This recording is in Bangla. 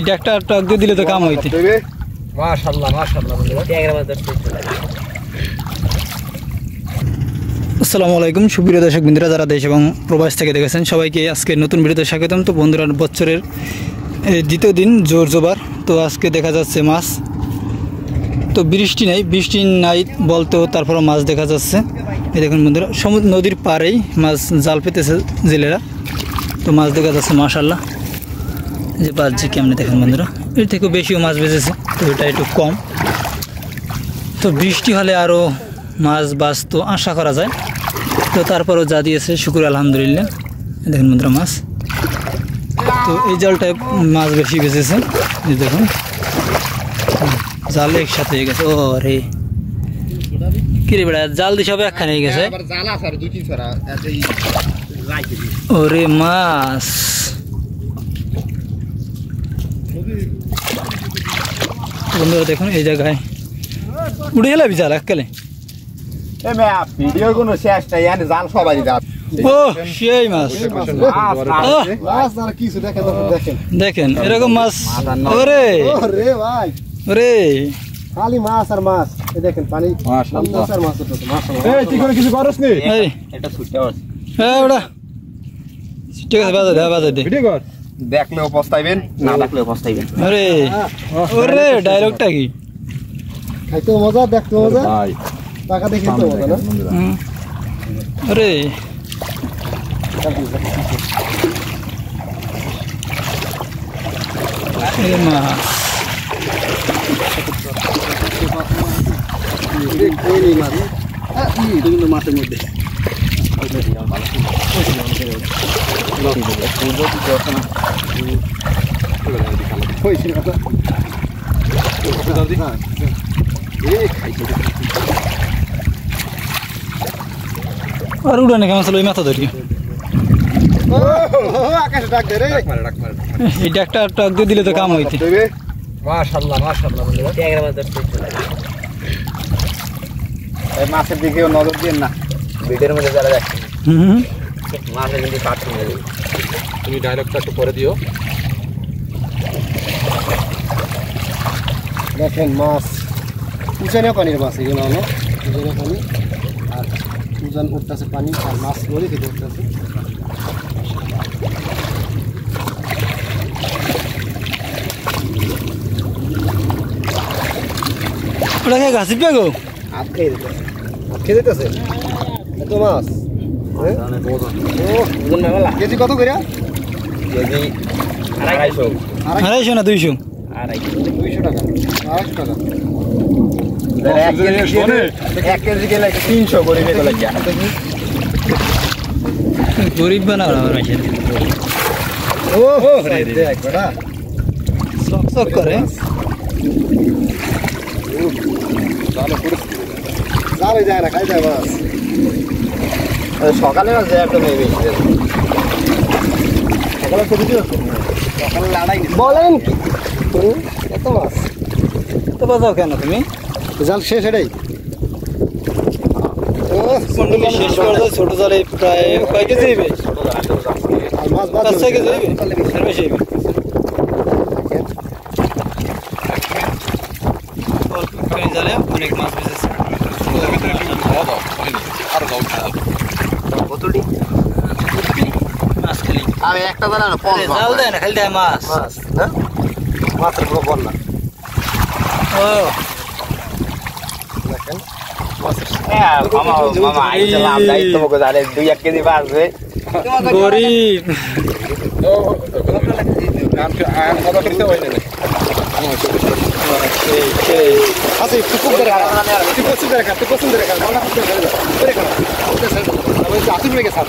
এটা একটা টক দিয়ে দিলে তো কাম হইতে। মাশাআল্লাহ মাশাআল্লাহ আসসালামু আলাইকুম সুপ্রিয় দর্শক বন্ধুরা, যারা দেশ এবং প্রবাস থেকে দেখেছেন সবাইকে আজকে নতুন ভিডিওতে স্বাগতম। তো বন্ধুরা, বছরের দ্বিতীয় দিন জোর জোবার। তো আজকে দেখা যাচ্ছে মাছ, তো বৃষ্টি নাই বলতেও তারপরও মাছ দেখা যাচ্ছে। এই দেখুন বন্ধুরা, সমুদ্র নদীর পাড়েই মাছ জাল পেতেছে জেলেরা। তো মাছ দেখা যাচ্ছে মাশাআল্লাহ, যে বাজছে কেমনে দেখেন বন্ধুরা, এর থেকেও বেশিও মাছ বেঁচেছে, তো এটা একটু কম। তো বৃষ্টি হলে আরও মাছ বাঁচতো আশা করা যায়। তো তারপরও যা দিয়েছে শুকুর আলহামদুলিল্লাহ। দেখেন বন্ধুরা মাছ, তো এই জালটায় মাছ বেশি বেঁচেছে। এই দেখুন জাল একসাথে হয়ে গেছে। ও রে কিরে বেড়া, জাল দিয়ে সব একখানে হয়ে গেছে। ওরে মাছ, বন্ধুরা দেখুন এই জায়গায় উড়ে গেলে বিজাল এককালে। ও সেই মাছ দেখেন, এরকম মাছ। ওরে ওরে খালি মাছ আর মাছ, দেখেন পানি কিছু করস নি। ঠিক আছে, বাজার দে। দেখলেও পস্তাইবেন, না দেখলেও পস্তাইবেন। আরে ওরে ডায়লগটা কি, খাইতেও মজা, দেখতেও মজা, টাকা দিয়ে কিনতেও মজা না। আরে মাছের মধ্যে আর উড়ানে কেমন ছিল ওই মাথা ধরি। এটা একটা টক দিয়ে দিলে তো কাম হইতে। মাশাআল্লাহ মাশাআল্লাহ এই মাছের দিকেও নজর দিন না, ভিডিওর মধ্যে যারা দেখছেন মাছে কিন্তু কাট করে দেবে। তুমি ডায়লগটা একটু করে দিও। দেখেন মাছ উজানে পানির মাছ, এগুলো হলো উজানে পানি, আর উজান উঠতেছে পানি, আর মাছ নদী থেকে উঠতেছে। ওটা খেয়ে ঘাসি পেগো হাত খেয়ে দিতে, হাত খেয়ে দিতেছে এত মাছ। কেজি কত করে? কেজি 250 250 না 200? 200 টাকা, 250 টাকা। এক কেজি গেলে 300 করে গেলে গরিব বানা চক করে যায় না, খাই যায় মাছ। সকালে যে একটা মেয়ে বেশি সকালে ছবি দিয়েছে, সকালে লড়াই বলেন কি এত মাছ, তো বাজাও কেন তুমি? জাল শেষ এটাই মন্ডলী শেষ করে দাও। ছোট জালে প্রায় কয় কেজি হইবে? আর মাছ 5-6 কেজি হইবে, এর বেশি হইবে। অল্প জালে অনেক মাছ বেঁচেছে। মাছ খালি আমি একটা জানা না, জাল দেয় না, খালি দেয় মাছ। মাছের পুরো বন্যা। ও দেখেন দুই-এক কেজি বাঁচবে। গরিব আচ্ছা একটু খুব ধরে একটু পছন্দ রেখা, একটু পছন্দ রেখা, আসুন রেখে স্যার।